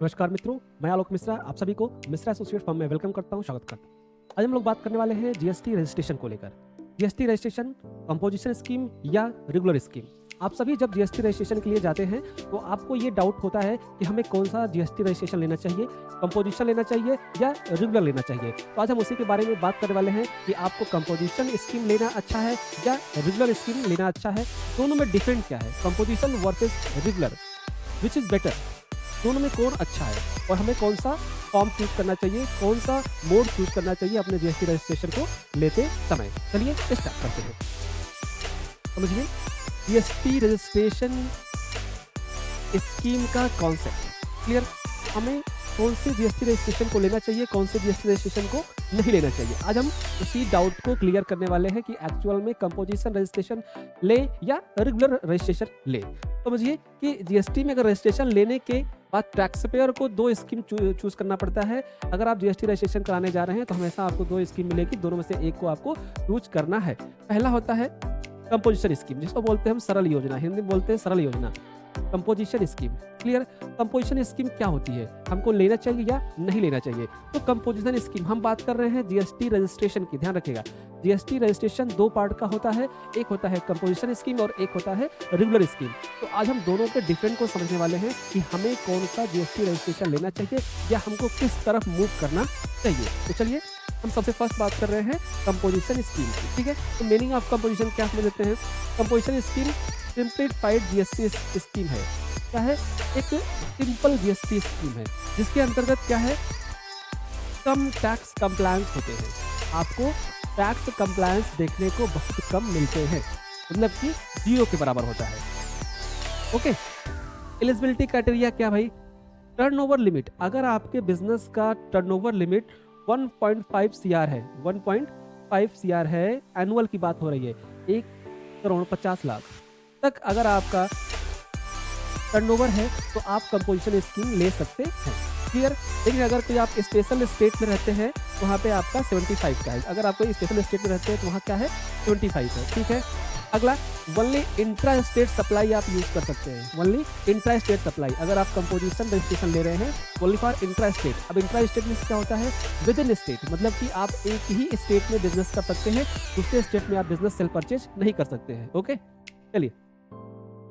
नमस्कार मित्रों, मैं आलोक मिश्रा आप सभी को मिश्रा एसोसिएट फर्म में वेलकम करता हूं, स्वागत करता हूं। आज हम लोग बात करने वाले हैं जीएसटी रजिस्ट्रेशन को लेकर। जीएसटी रजिस्ट्रेशन कंपोजिशन स्कीम या रेगुलर स्कीम। आप सभी जब जीएसटी रजिस्ट्रेशन के लिए जाते हैं तो आपको ये डाउट होता है कि हमें कौन सा जीएसटी रजिस्ट्रेशन लेना चाहिए, कंपोजिशन लेना चाहिए या रेगुलर लेना चाहिए। तो आज हम उसी के बारे में बात करने वाले हैं कि आपको कंपोजिशन स्कीम लेना अच्छा है या रेगुलर स्कीम लेना अच्छा है। दोनों में डिफरेंट क्या है, composition versus regular, which is better, दोनों में कौन अच्छा है और हमें कौन सा फॉर्म चूज करना चाहिए, कौन सा मोड चूज करना चाहिए अपने जीएसटी रजिस्ट्रेशन को लेते समय। चलिए स्टार्ट करते हैं। समझिए जीएसटी रजिस्ट्रेशन स्कीम का कॉन्सेप्ट क्लियर। हमें कौन से जीएसटी रजिस्ट्रेशन को लेना चाहिए, कौन से जीएसटी रजिस्ट्रेशन को नहीं लेना चाहिए। आज हम उसी डाउट को क्लियर करने वाले हैं कि एक्चुअल में कंपोजिशन रजिस्ट्रेशन ले या रेगुलर रजिस्ट्रेशन ले। समझिए कि जीएसटी में अगर रजिस्ट्रेशन लेने के बाद टैक्स पेयर को दो स्कीम चूज करना पड़ता है। अगर आप जीएसटी रजिस्ट्रेशन कराने जा रहे हैं तो हमेशा आपको दो स्कीम मिलेगी, दोनों में से एक को आपको चूज करना है। पहला होता है कंपोजिशन स्कीम, जिसको बोलते हैं हम सरल योजना, हिंदी में बोलते हैं सरल योजना। Composition scheme clear. Composition scheme क्या होती है, हमको लेना चाहिए या नहीं लेना चाहिए। तो कंपोजिशन स्कीम हम बात कर रहे हैं जीएसटी रजिस्ट्रेशन की, ध्यान रखिएगा। जीएसटी रजिस्ट्रेशन दो पार्ट का होता है, एक होता है कंपोजिशन स्कीम और एक होता है रेगुलर स्कीम। तो आज हम दोनों के डिफरेंट को समझने वाले हैं कि हमें कौन सा जीएसटी रजिस्ट्रेशन लेना चाहिए या हमको किस तरफ मूव करना चाहिए। तो चलिए हम सबसे फर्स्ट बात कर रहे हैं कंपोजिशन स्कीम की, ठीक है। तो मीनिंग ऑफ कंपोजिशन क्या समझ लेते हैं। Composition scheme simplified GST scheme है। क्या है, एक सिंपल जीएसटी स्कीम है जिसके अंतर्गत क्या है, कम टैक्स कंप्लायंस होते हैं। आपको टैक्स कंप्लायंस देखने को बहुत कम मिलते हैं, मतलब कि जीरो के बराबर होता है। ओके। एलिजिबिलिटी क्राइटेरिया क्या भाई, टर्नओवर लिमिट। अगर आपके बिजनेस का टर्नओवर लिमिट 1.5 सीआर है, 1.5 सीआर है, एनुअल की बात हो रही है, 1,50,00,000 तक अगर आपका टर्नओवर है तो आप कंपोजिशन स्कीम ले सकते हैं, क्लियर। लेकिन अगर कोई आप स्पेशल स्टेट में रहते हैं तो वहाँ पे आपका 75 का है। अगर आप कोई स्पेशल स्टेट में रहते हैं तो वहाँ क्या है, 25 है, ठीक है। अगला ओनली इंट्रा स्टेट सप्लाई आप यूज कर सकते हैं, ओनली इंट्रा स्टेट सप्लाई। अगर आप कंपोजिशन रजिस्ट्रेशन ले रहे हैं ओनली फॉर इंट्रा स्टेट। अब इंट्रा स्टेट में क्या होता है, विद इन स्टेट, मतलब कि आप एक ही स्टेट में बिजनेस कर सकते हैं, दूसरे स्टेट में आप बिजनेस सेल परचेज नहीं कर सकते हैं। ओके, चलिए।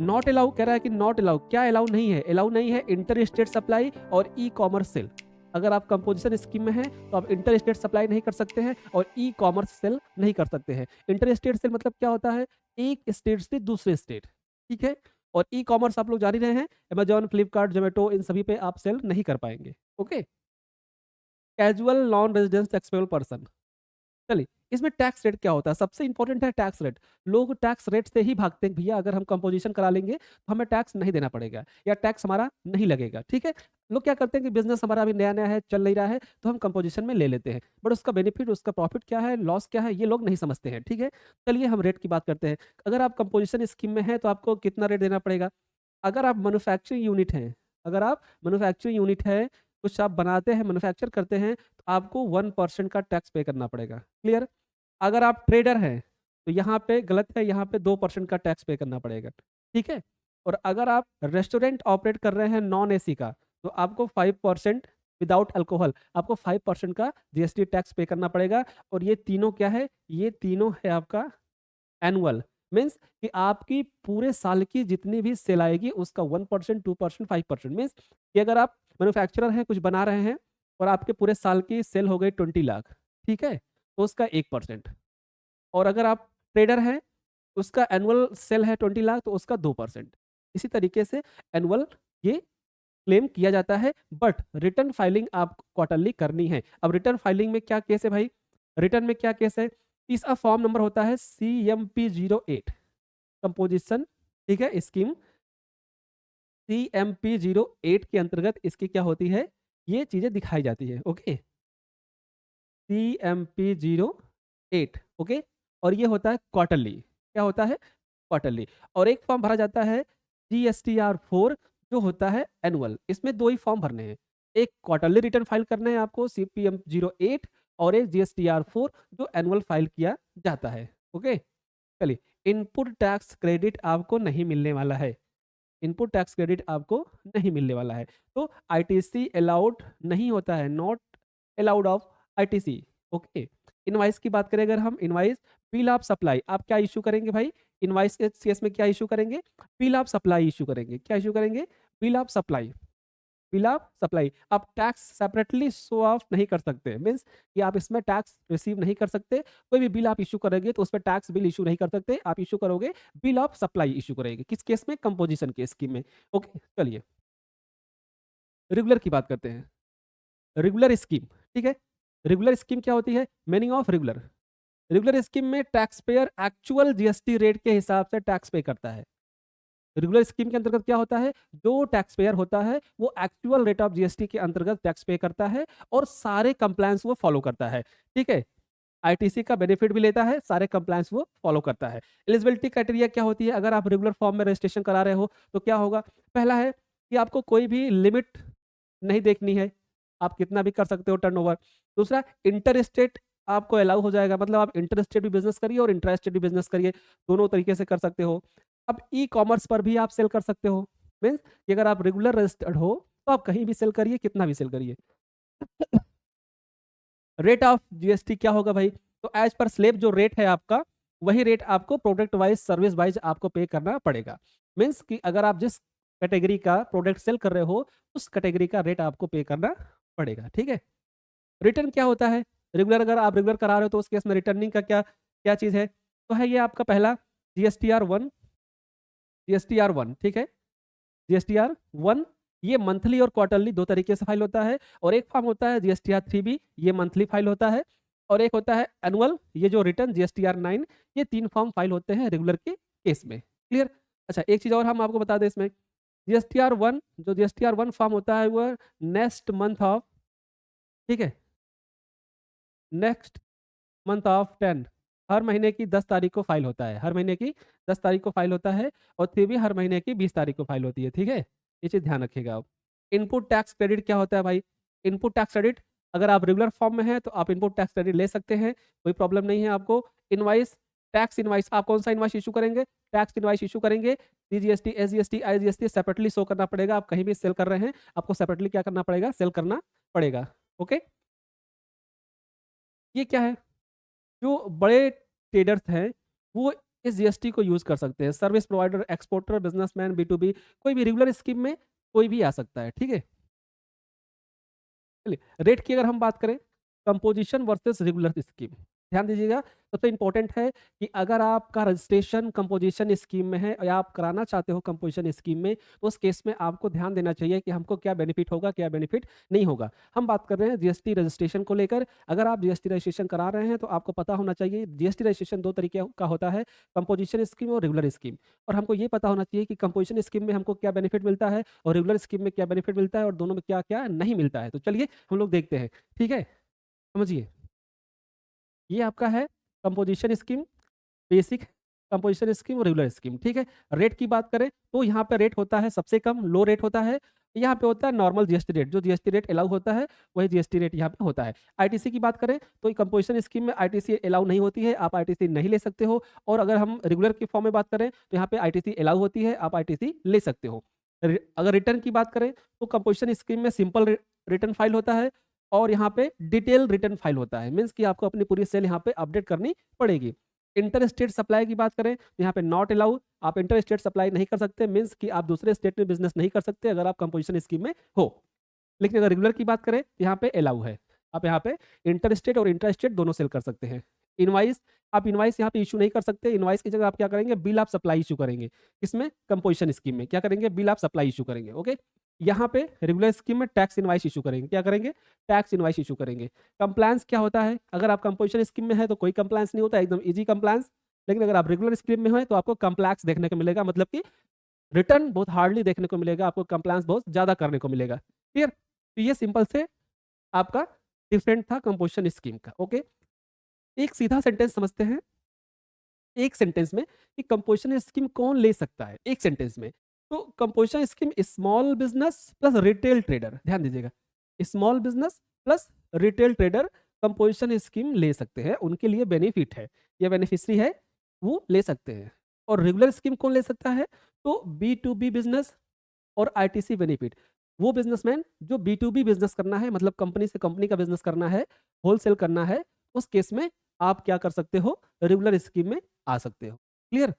नॉट अलाउ कह रहा है कि नॉट अलाउ, क्या अलाउ नहीं है, अलाउ नहीं है इंटर स्टेट सप्लाई और ई कॉमर्स सेल। अगर आप कंपोजिशन स्कीम में हैं तो आप इंटर स्टेट सप्लाई नहीं कर सकते हैं और ई कॉमर्स सेल नहीं कर सकते हैं। इंटर स्टेट सेल मतलब क्या होता है, एक स्टेट से दूसरे स्टेट, ठीक है। और ई कॉमर्स आप लोग जान ही रहे हैं, अमेजॉन, फ्लिपकार्ट, जोमेटो, इन सभी पे आप सेल नहीं कर पाएंगे। Okay. Casual non residence taxable person. चलिए, इसमें टैक्स रेट क्या होता है, सबसे इंपॉर्टेंट है टैक्स रेट। लोग टैक्स रेट से ही भागते हैं, भैया अगर हम कंपोजिशन करा लेंगे तो हमें टैक्स नहीं देना पड़ेगा या टैक्स हमारा नहीं लगेगा, ठीक है। लोग क्या करते हैं कि बिजनेस हमारा अभी नया नया है, चल नहीं रहा है, तो हम कंपोजिशन में ले लेते हैं, बट उसका बेनिफिट, उसका प्रॉफिट क्या है, लॉस क्या है, ये लोग नहीं समझते हैं, ठीक है। चलिए हम रेट की बात करते हैं। अगर आप कंपोजिशन स्कीम में हैं तो आपको कितना रेट देना पड़ेगा। अगर आप मैन्युफैक्चरिंग यूनिट हैं, अगर आप मैन्युफैक्चरिंग यूनिट है, कुछ आप बनाते हैं, मैन्युफैक्चर करते हैं, तो आपको 1% का टैक्स पे करना पड़ेगा, क्लियर। अगर आप ट्रेडर हैं तो यहाँ पे गलत है, यहाँ पे 2% का टैक्स पे करना पड़ेगा, ठीक है। और अगर आप रेस्टोरेंट ऑपरेट कर रहे हैं नॉन एसी का, तो आपको 5% विदाउट अल्कोहल, आपको 5% का जीएसटी टैक्स पे करना पड़ेगा। और ये तीनों क्या है, ये तीनों है आपका एनुअल, मीन्स कि आपकी पूरे साल की जितनी भी सेल आएगी उसका 1%, 2%, 5%। मीन्स कि अगर आप मैन्युफैक्चरर हैं, कुछ बना रहे हैं और आपके पूरे साल की सेल हो गई 20 लाख, ठीक है, तो उसका 1%। और अगर आप ट्रेडर हैं, उसका एनुअल सेल है 20 लाख, तो उसका 2%। इसी तरीके से एनुअल ये क्लेम किया जाता है, बट रिटर्न फाइलिंग आप क्वार्टरली करनी है। अब रिटर्न फाइलिंग में क्या केस है भाई, रिटर्न में क्या केस है, इसका फॉर्म नंबर होता है CMP08 कंपोजिशन, ठीक है, स्कीम CMP08 के अंतर्गत इसकी क्या होती है, ये चीजें दिखाई जाती है। Okay, CMP08, okay. और ये होता है क्वार्टरली, क्या होता है, क्वार्टरली। और एक फॉर्म भरा जाता है GSTR4 जो होता है एनुअल। इसमें दो ही फॉर्म भरने हैं, एक क्वार्टरली रिटर्न फाइल करना है आपको CPM08 और एक GSTR4 जो एनुअल फाइल किया जाता है। ओके, चलिए। इनपुट टैक्स क्रेडिट आपको नहीं मिलने वाला है, इनपुट टैक्स क्रेडिट आपको नहीं मिलने वाला है। तो आईटीसी अलाउड नहीं होता है, not allowed of ITC. Okay, invoice की बात करें अगर हम, इनवाइस बिल ऑफ सप्लाई आप क्या इशू करेंगे भाई? इनवाइस के केस में क्या इशू करेंगे? बिल ऑफ सप्लाई इशू करेंगे। क्या इशू करेंगे? Bill of supply. Bill of supply. आप टैक्स सेपरेटली शो ऑफ नहीं कर सकते, मीन्स कि आप इसमें टैक्स रिसीव नहीं कर सकते। कोई भी बिल आप इशू करोगे तो उस पर टैक्स बिल इशू नहीं कर सकते, आप इशू करोगे बिल ऑफ सप्लाई इशू करेंगे। किस केस में? कंपोजिशन के स्कीम में। ओके, चलिए रेगुलर की बात करते हैं। रेगुलर स्कीम, ठीक है। रेगुलर स्कीम क्या होती है? Meaning of regular. Regular scheme में tax payer actual GST rate के हिसाब से टैक्स पे करता है। रेगुलर स्कीम के अंतर्गत क्या होता है? जो टैक्स पेयर होता है वो एक्चुअल रेट ऑफ जीएसटी के अंतर्गत टैक्स पे करता है और सारे कंप्लायंस वो फॉलो करता है, ठीक है। आईटीसी का बेनिफिट भी लेता है, सारे कंप्लायंस वो फॉलो करता है। एलिजिबिलिटी क्राइटेरिया क्या होती है? अगर आप रेगुलर फॉर्म में रजिस्ट्रेशन करा रहे हो तो क्या होगा? पहला है कि आपको कोई भी लिमिट नहीं देखनी है, आप कितना भी कर सकते हो टर्नओवर। दूसरा, इंटर स्टेट आपको अलाउ हो जाएगा, मतलब आप इंटर स्टेट भी बिजनेस करिए और इंट्रा स्टेट भी बिजनेस करिए, दोनों तरीके से कर सकते हो। अब ई कॉमर्स पर भी आप सेल कर सकते हो, मीन्स कि अगर आप रेगुलर रजिस्टर्ड हो तो आप कहीं भी सेल करिए, कितना भी सेल करिए। रेट ऑफ जीएसटी क्या होगा भाई? तो एज पर स्लेब जो रेट है आपका, वही रेट आपको प्रोडक्ट वाइज सर्विस वाइज आपको पे करना पड़ेगा। मीन्स कि अगर आप जिस कैटेगरी का प्रोडक्ट सेल कर रहे हो उस कैटेगरी का रेट आपको पे करना पड़ेगा, ठीक है। रिटर्न क्या होता है? रेगुलर अगर आप रेगुलर करा रहे हो तो उस केस में रिटर्निंग का क्या क्या चीज़ है? तो है ये आपका पहला जीएसटीआर 1, जीएसटीआर 1, ठीक है। जीएसटीआर 1 ये मंथली और क्वार्टरली दो तरीके से फाइल होता है, और एक फॉर्म होता है जीएसटीआर 3 भी, ये मंथली फाइल होता है, और एक होता है एनुअल, ये जो रिटर्न जीएसटीआर 9, ये 3 फॉर्म फाइल होते हैं रेगुलर के केस में। क्लियर? अच्छा, एक चीज़ और हम आपको बता दें इसमें, जीएसटीआर 1 जो जीएसटीआर 1 फॉर्म होता है वो नेक्स्ट मंथ ऑफ, ठीक है, नेक्स्ट मंथ ऑफ 10, हर महीने की 10 तारीख को फाइल होता है, हर महीने की 10 तारीख को फाइल होता है, और 3 भी हर महीने की 20 तारीख को फाइल होती है, ठीक है। ये चीज़ ध्यान रखिएगा आप। इनपुट टैक्स क्रेडिट क्या होता है भाई? इनपुट टैक्स क्रेडिट, अगर आप रेगुलर फॉर्म में हैं तो आप इनपुट टैक्स क्रेडिट ले सकते हैं, कोई प्रॉब्लम नहीं है आपको। इनवाइस, टैक्स इनवाइस, आप कौन सा इनवाइस इशू करेंगे? टैक्स इनवाइस इशू करेंगे। CGST, SGST, IGST separately show करना पड़ेगा। आप कहीं भी सेल कर रहे हैं, आपको सेपरेटली क्या करना पड़ेगा? सेल करना पड़ेगा। ओके, ये क्या है? जो बड़े ट्रेडर्स हैं वो इस जीएसटी को यूज़ कर सकते हैं। Service provider, exporter, businessman, B to B, कोई भी रेगुलर स्कीम में कोई भी आ सकता है, ठीक है। चलिए रेट की अगर हम बात करें, कंपोजिशन वर्सेस रेगुलर स्कीम, ध्यान दीजिएगा। सबसे इंपॉर्टेंट है कि अगर आपका रजिस्ट्रेशन कंपोजिशन स्कीम में है या आप कराना चाहते हो कंपोजिशन स्कीम में, तो उस केस में आपको ध्यान देना चाहिए कि हमको क्या बेनिफिट होगा, क्या बेनिफिट नहीं होगा। हम बात कर रहे हैं जीएसटी रजिस्ट्रेशन को लेकर। अगर आप जीएसटी रजिस्ट्रेशन करा रहे हैं तो आपको पता होना चाहिए जीएसटी रजिस्ट्रेशन दो तरीके का होता है, कंपोजिशन स्कीम और रेगुलर स्कीम। और हमको ये पता होना चाहिए कि कंपोजिशन स्कीम में हमको क्या बेनिफिट मिलता है और रेगुलर स्कीम में क्या बेनिफिट मिलता है, और दोनों में क्या क्या नहीं मिलता है। तो चलिए हम लोग देखते हैं, ठीक है। समझिए, ये आपका है composition scheme, basic composition scheme और रेगुलर स्कीम, ठीक है। रेट की बात करें तो यहाँ पे रेट होता है सबसे कम, लो रेट होता है। यहाँ पे होता है नॉर्मल जीएसटी रेट, जो जीएसटी रेट अलाउ होता है वही जीएसटी रेट यहाँ पे होता है। आईटीसी की बात करें तो कंपोजिशन स्कीम में आईटीसी अलाउ नहीं होती है, आप आईटीसी नहीं ले सकते हो। और अगर हम रेगुलर की फॉर्म में बात करें तो यहाँ पे आईटीसी अलाउ होती है, आप आईटीसी ले सकते हो। अगर रिटर्न की बात करें तो कंपोजिशन स्कीम में सिंपल रिटर्न फाइल होता है, और यहाँ पे डिटेल रिटर्न फाइल होता है, मीन्स कि आपको अपनी पूरी सेल यहाँ पे अपडेट करनी पड़ेगी। इंटर स्टेट सप्लाई की बात करें तो यहाँ पे नॉट अलाउ, आप इंटर स्टेट सप्लाई नहीं कर सकते, मीन्स कि आप दूसरे स्टेट में बिजनेस नहीं कर सकते अगर आप कंपोजिशन स्कीम में हो। लेकिन अगर रेगुलर की बात करें तो यहाँ पे अलाउ है, आप यहाँ पे इंटर स्टेट और इंटर स्टेट दोनों सेल कर सकते हैं। इनवाइस, आप इनवाइस यहाँ पे इशू नहीं कर सकते। इनवाइस की जगह आप क्या करेंगे? बिल ऑफ सप्लाई इशू करेंगे। किसमें? कंपोजिशन स्कीम में क्या करेंगे? बिल ऑफ सप्लाई इशू करेंगे। ओके, यहाँ पे रेगुलर स्कीम में टैक्स इनवाइस इशू करेंगे। क्या करेंगे? टैक्स इनवाइस इशू करेंगे। कंप्लायंस क्या होता है? अगर आप कंपोजिशन स्कीम में है तो कोई कंप्लायंस नहीं होता, एकदम इजी कंप्लायंस। लेकिन अगर आप रेगुलर स्कीम में हो तो आपको कंप्लेक्स देखने को मिलेगा, मतलब कि रिटर्न बहुत हार्डली देखने को मिलेगा, आपको कंप्लायंस बहुत ज़्यादा करने को मिलेगा। क्लियर? तो ये सिंपल से आपका डिफरेंट था कंपोजिशन स्कीम का। ओके, एक सीधा सेंटेंस समझते हैं एक सेंटेंस में कि कंपोजिशन स्कीम कौन ले सकता है, एक सेंटेंस में। तो composition scheme small business plus retail trader, ध्यान दीजिएगा, small business plus retail trader composition scheme ले सकते हैं, उनके लिए बेनिफिट है, या बेनिफिशियरी है, वो ले सकते हैं। और रेगुलर स्कीम कौन ले सकता है? तो बी टू बी बिजनेस और आईटीसी बेनिफिट। वो बिजनेसमैन जो बी टू बी बिजनेस करना है, मतलब कंपनी से कंपनी का बिजनेस करना है, होलसेल करना है, उस केस में आप क्या कर सकते हो, रेगुलर स्कीम में आ सकते हो। क्लियर?